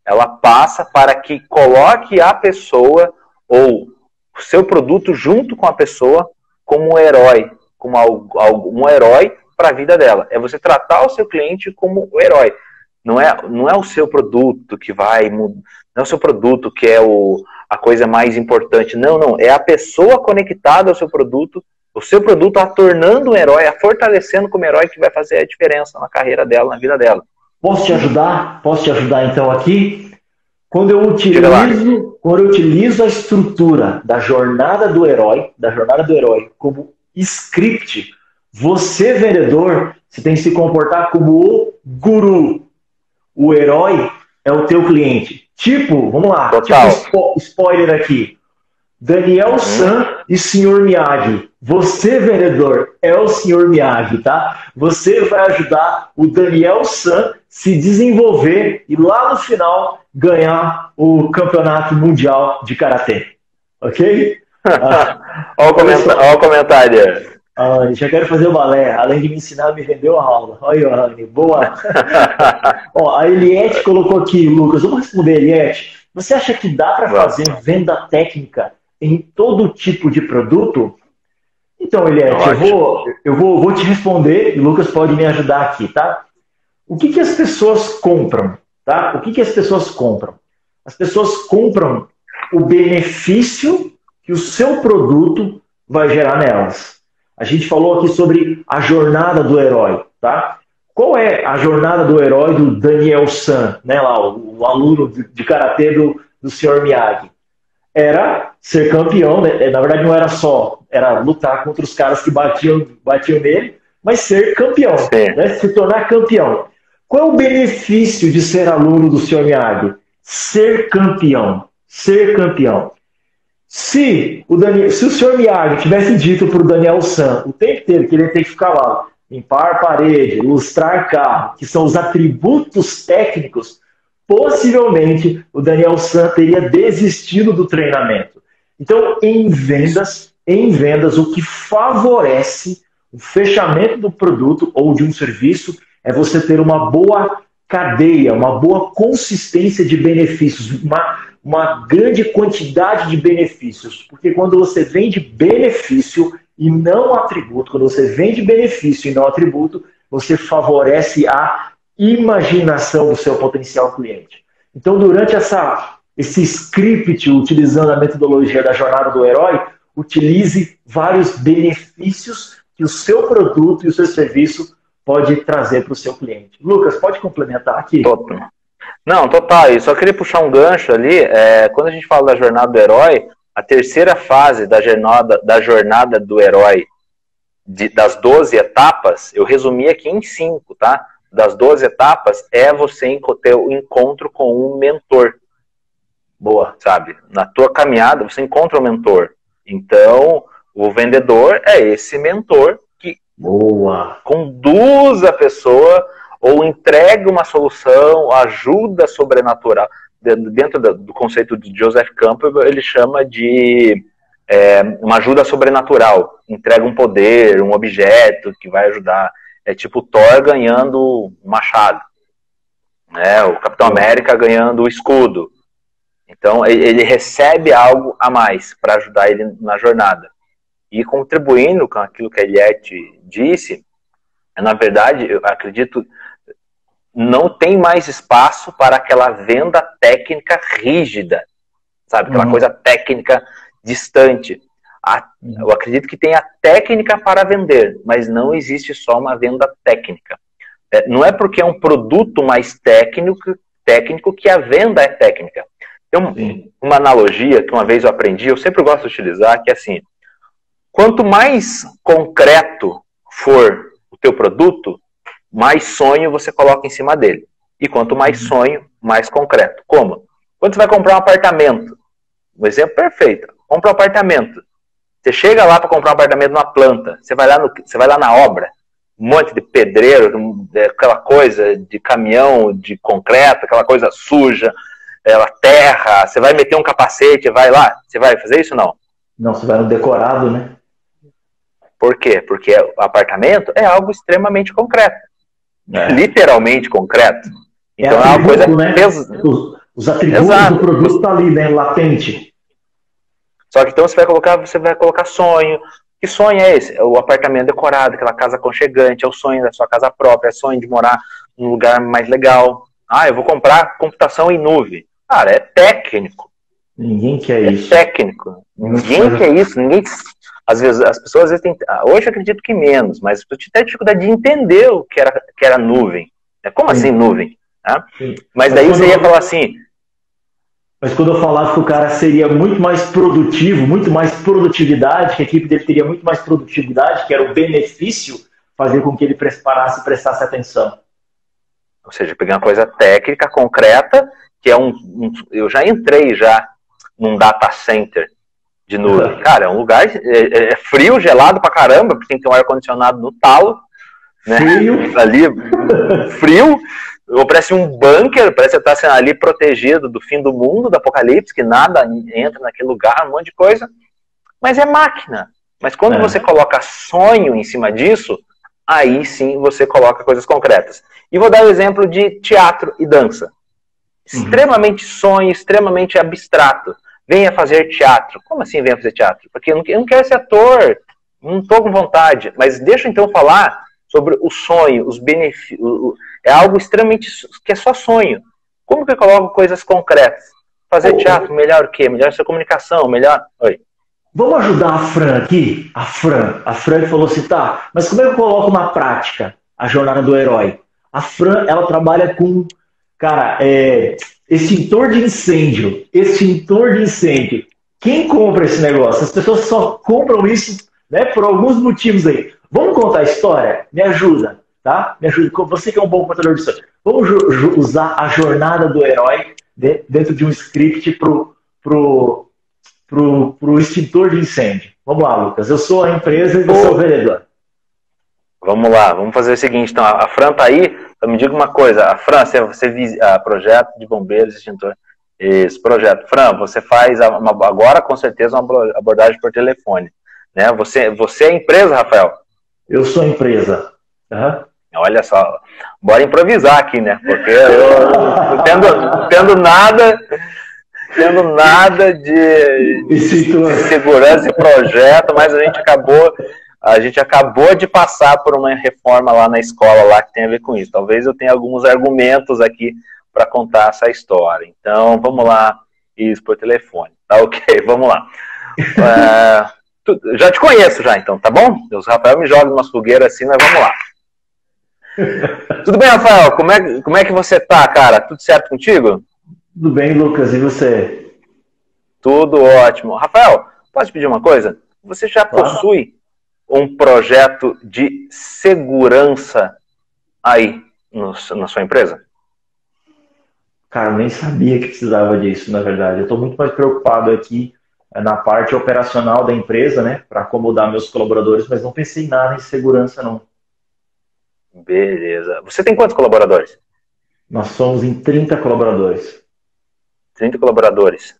ela passa para que coloque a pessoa ou o seu produto junto com a pessoa como um herói, como um herói para a vida dela. É você tratar o seu cliente como o herói. Não é o seu produto que vai mudar, não é o seu produto que é a coisa mais importante. Não. É a pessoa conectada ao seu produto, o seu produto a tornando um herói, a fortalecendo como herói, que vai fazer a diferença na carreira dela, na vida dela. Posso te ajudar? Então aqui? Quando eu utilizo a estrutura da jornada do herói como script, você, vendedor, você tem que se comportar como o guru. O herói é o teu cliente. Tipo, vamos lá, spoiler aqui. Daniel San e Sr. Miyagi. Você, vendedor, é o Sr. Miyagi, tá? Você vai ajudar o Daniel San se desenvolver e lá no final ganhar o campeonato mundial de karatê. Ok? Olha o comentário. Anne, já quero fazer o balé. Além de me ensinar, me vendeu a aula. Olha, Anne, boa. A Eliette colocou aqui, Lucas. Vamos responder, Eliette. Você acha que dá para fazer venda técnica em todo tipo de produto? Então, Eliette, eu vou te responder e o Lucas pode me ajudar aqui, tá? O que as pessoas compram, tá? O que as pessoas compram? As pessoas compram o benefício que o seu produto vai gerar nelas. A gente falou aqui sobre a jornada do herói, tá? Qual é a jornada do herói do Daniel San, né, lá, o aluno de karatê do Sr. Miyagi? Era ser campeão, né? Na verdade não era lutar contra os caras que batiam nele, mas ser campeão, né? Se tornar campeão. Qual é o benefício de ser aluno do Sr. Miyagi? ser campeão. Ser campeão. Se o senhor Miyagi tivesse dito para o Daniel San o tempo inteiro que ele ia ter que ficar lá, limpar parede, lustrar carro, que são os atributos técnicos, possivelmente o Daniel San teria desistido do treinamento. Então, em vendas, o que favorece o fechamento do produto ou de um serviço é você ter uma boa cadeia, uma boa consistência de benefícios, uma grande quantidade de benefícios. Porque quando você vende benefício e não atributo, quando você vende benefício e não atributo, você favorece a imaginação do seu potencial cliente. Então, durante esse script, utilizando a metodologia da jornada do herói, utilize vários benefícios que o seu produto e o seu serviço pode trazer para o seu cliente. Lucas, pode complementar aqui? Não, total. Eu só queria puxar um gancho ali. Quando a gente fala da jornada do herói, a terceira fase da jornada do herói, das 12 etapas, eu resumi aqui em 5, tá? Das 12 etapas, é você ter o encontro com um mentor. Boa, sabe? Na tua caminhada, você encontra um mentor. Então, o vendedor é esse mentor que conduz a pessoa ou entrega uma solução, ajuda sobrenatural. Dentro do conceito de Joseph Campbell, ele chama de uma ajuda sobrenatural. Entrega um poder, um objeto que vai ajudar. É tipo Thor ganhando um machado, né? O Capitão América ganhando o escudo. Então, ele recebe algo a mais para ajudar ele na jornada. E contribuindo com aquilo que a Eliette disse, na verdade, eu acredito, não tem mais espaço para aquela venda técnica rígida, sabe? Aquela coisa técnica distante. Eu acredito que tem a técnica para vender, mas não existe só uma venda técnica. Não é porque é um produto mais técnico que a venda é técnica. Tem uma analogia que uma vez eu aprendi, eu sempre gosto de utilizar, que é assim: quanto mais concreto for o teu produto, mais sonho você coloca em cima dele. E quanto mais sonho, mais concreto. Como? Quando você vai comprar um apartamento, um exemplo perfeito, compra um apartamento. Você chega lá para comprar um apartamento numa planta, você vai lá na obra, um monte de pedreiro, aquela coisa de caminhão de concreto, aquela coisa suja, terra, você vai meter um capacete, vai lá, você vai fazer isso ou não? Não, você vai no decorado, né? Por quê? Porque o apartamento é algo extremamente concreto. Literalmente concreto. Então é uma coisa... Né? Os atributos do produto estão ali, né? Latente. Só que então você vai colocar sonho. Que sonho é esse? É o apartamento decorado, aquela casa aconchegante, é o sonho da sua casa própria, é o sonho de morar num lugar mais legal. Eu vou comprar computação em nuvem. Cara, é técnico. Ninguém quer isso. É técnico. Ninguém quer isso. Às vezes, as pessoas têm... Hoje eu acredito que menos, mas eu tive até dificuldade de entender o que era nuvem. Como assim nuvem? Mas daí você ia falar assim... Mas quando eu falava que o cara seria muito mais produtivo, muito mais produtividade, que a equipe dele teria muito mais produtividade, que era o benefício, fazer com que ele prestasse atenção. Ou seja, pegar uma coisa técnica, concreta, que é eu já entrei num data center de nuvem. Cara, é um lugar frio, gelado pra caramba, porque tem que ter um ar-condicionado no talo. Né? Frio. Ali, frio. Parece um bunker, parece que você está ali protegido do fim do mundo, do apocalipse, que nada entra naquele lugar, um monte de coisa. Mas é máquina. Mas quando você coloca sonho em cima disso, aí sim você coloca coisas concretas. E vou dar um exemplo de teatro e dança. Extremamente sonho, extremamente abstrato. Venha fazer teatro. Como assim venha fazer teatro? Porque eu não quero ser ator, não estou com vontade. Mas deixa eu então falar sobre o sonho, os benefícios. É algo extremamente que é só sonho. Como que eu coloco coisas concretas? Fazer teatro, melhor o quê? Melhor sua comunicação, melhor... Oi. Vamos ajudar a Fran aqui? A Fran falou assim, tá, mas como é que eu coloco na prática a jornada do herói? A Fran, ela trabalha com, cara, extintor de incêndio. Extintor de incêndio. Quem compra esse negócio? As pessoas só compram isso, né, por alguns motivos aí. Vamos contar a história? Me ajuda, tá? Me ajuda. Você que é um bom contador de história. Vamos usar a jornada do herói dentro de um script pro extintor de incêndio. Vamos lá, Lucas. Eu sou a empresa e você é o vereador. Vamos lá, vamos fazer o seguinte. Então, a Fran tá aí. Então, me diga uma coisa. A Fran, projeto de bombeiros extintor. Esse projeto. Fran, você faz agora, com certeza, uma abordagem por telefone. Né? Você é a empresa, Rafael? Eu sou a empresa. Uhum. Olha só, bora improvisar aqui, né? Porque eu tendo nada de segurança e projeto, mas a gente acabou de passar por uma reforma lá na escola lá que tem a ver com isso. Talvez eu tenha alguns argumentos aqui para contar essa história. Então, vamos lá, isso por telefone. Tá ok, vamos lá. Já te conheço já, então, tá bom? O Rafael me joga umas fogueiras assim, mas vamos lá. Tudo bem, Rafael? Como é que você tá, cara? Tudo certo contigo? Tudo bem, Lucas. E você? Tudo ótimo. Rafael, posso pedir uma coisa? Você já possui um projeto de segurança aí na sua empresa? Cara, eu nem sabia que precisava disso, na verdade. Eu estou muito mais preocupado aqui na parte operacional da empresa, né? Para acomodar meus colaboradores, mas não pensei em nada em segurança, não. Beleza. Você tem quantos colaboradores? Nós somos em 30 colaboradores. 30 colaboradores.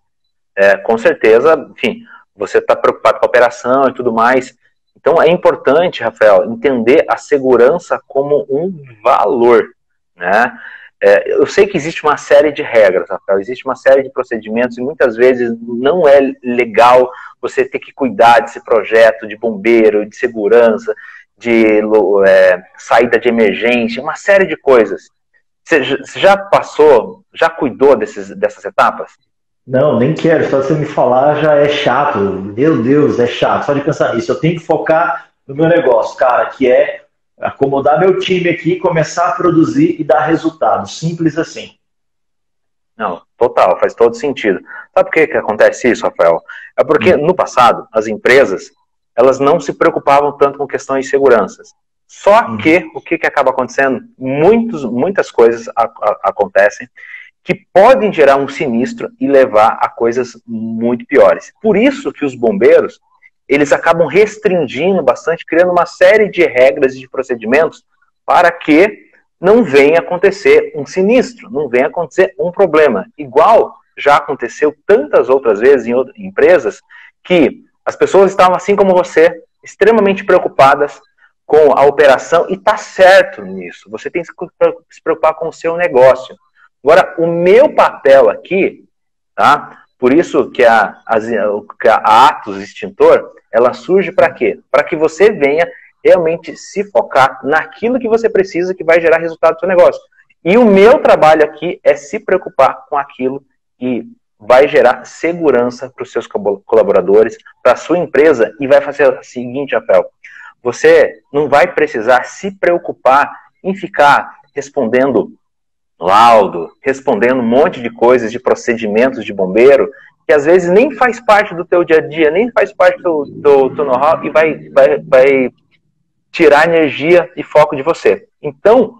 Com certeza, enfim, você está preocupado com a operação e tudo mais. Então é importante, Rafael, entender a segurança como um valor, né? Eu sei que existe uma série de regras, Rafael, existe uma série de procedimentos e muitas vezes não é legal você ter que cuidar desse projeto de bombeiro, de segurança, de saída de emergência, uma série de coisas. Você já já cuidou dessas etapas? Não, nem quero. Só de você me falar já é chato. Meu Deus, é chato. Só de pensar nisso. Eu tenho que focar no meu negócio, cara, que é acomodar meu time aqui, começar a produzir e dar resultado. Simples assim. Não, total, faz todo sentido. Sabe por que acontece isso, Rafael? É porque no passado, as empresas, elas não se preocupavam tanto com questões de segurança. Só que, o que acaba acontecendo? Muitas coisas acontecem que podem gerar um sinistro e levar a coisas muito piores. Por isso que os bombeiros, eles acabam restringindo bastante, criando uma série de regras e de procedimentos para que não venha acontecer um sinistro, não venha acontecer um problema. Igual já aconteceu tantas outras vezes em outras empresas que as pessoas estavam, assim como você, extremamente preocupadas com a operação, e tá certo nisso. Você tem que se preocupar com o seu negócio. Agora, o meu papel aqui, tá? Por isso que a Atos Extintor, ela surge para quê? Para que você venha realmente se focar naquilo que você precisa, que vai gerar resultado do seu negócio. E o meu trabalho aqui é se preocupar com aquilo que vai gerar segurança para os seus colaboradores, para a sua empresa, e vai fazer o seguinte, Rafael, você não vai precisar se preocupar em ficar respondendo laudo, respondendo um monte de coisas, de procedimentos de bombeiro, que às vezes nem faz parte do teu dia a dia, nem faz parte do teu know-how, e vai tirar energia e foco de você. Então, o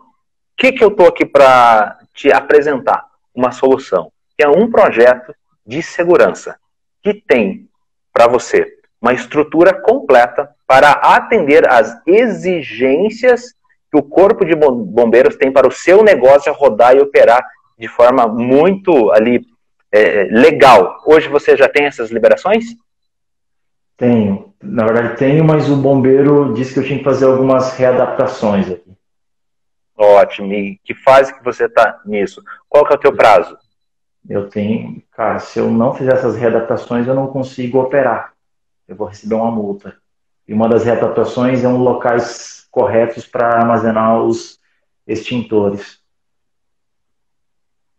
que eu estou aqui para te apresentar? Uma solução, que é um projeto de segurança, que tem para você uma estrutura completa para atender às exigências que o Corpo de Bombeiros tem para o seu negócio rodar e operar de forma muito legal. Hoje você já tem essas liberações? Tenho. Na verdade tenho, mas o bombeiro disse que eu tinha que fazer algumas readaptações aqui. Ótimo. E que fase que você está nisso? Qual que é o teu prazo? Eu tenho... Cara, se eu não fizer essas readaptações, eu não consigo operar. Eu vou receber uma multa. E uma das readaptações é um locais corretos para armazenar os extintores.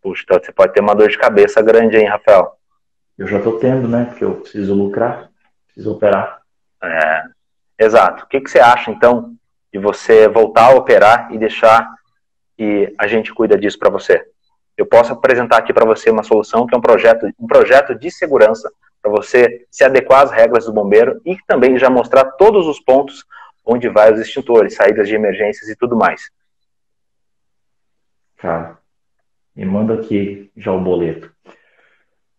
Puxa, então você pode ter uma dor de cabeça grande, hein, Rafael? Eu já estou tendo, né? Porque eu preciso lucrar, preciso operar. Exato. O que você acha, então, de você voltar a operar e deixar que a gente cuida disso para você? Eu posso apresentar aqui para você uma solução que é um projeto de segurança para você se adequar às regras do bombeiro e também já mostrar todos os pontos onde vai os extintores, saídas de emergências e tudo mais. Cara, Me manda aqui já o boleto.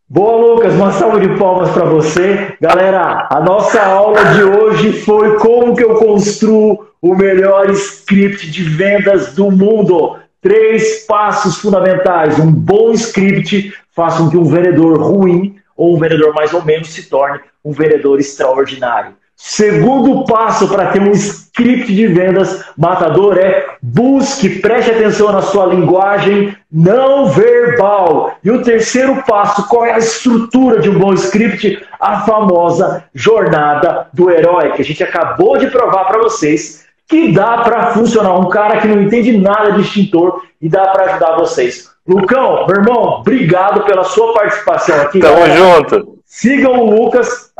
Boa, Lucas, uma salva de palmas para você. Galera, a nossa aula de hoje foi como que eu construo o melhor script de vendas do mundo. 3 passos fundamentais. Um bom script faz com que um vendedor ruim ou um vendedor mais ou menos se torne um vendedor extraordinário. Segundo passo para ter um script de vendas matador é busque, preste atenção na sua linguagem não verbal. E o terceiro passo, qual é a estrutura de um bom script? A famosa jornada do herói, que a gente acabou de provar para vocês que dá para funcionar. Um cara que não entende nada de extintor e dá para ajudar vocês. Lucão, meu irmão, obrigado pela sua participação aqui. Tamo junto. Sigam o Lucas,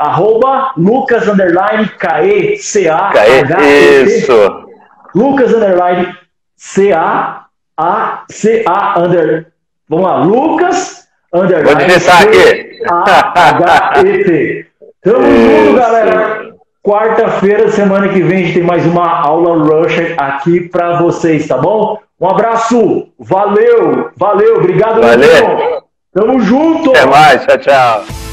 @Lucas_KE, Isso. Lucas_CACA_. Vamos lá, Lucas Vou digitar aqui. CAHET. Tamo junto, galera. Quarta-feira, semana que vem, a gente tem mais uma aula Rusher aqui para vocês, tá bom? Um abraço, valeu, obrigado, valeu. Lucão. Tamo junto. Até mais, tchau, tchau.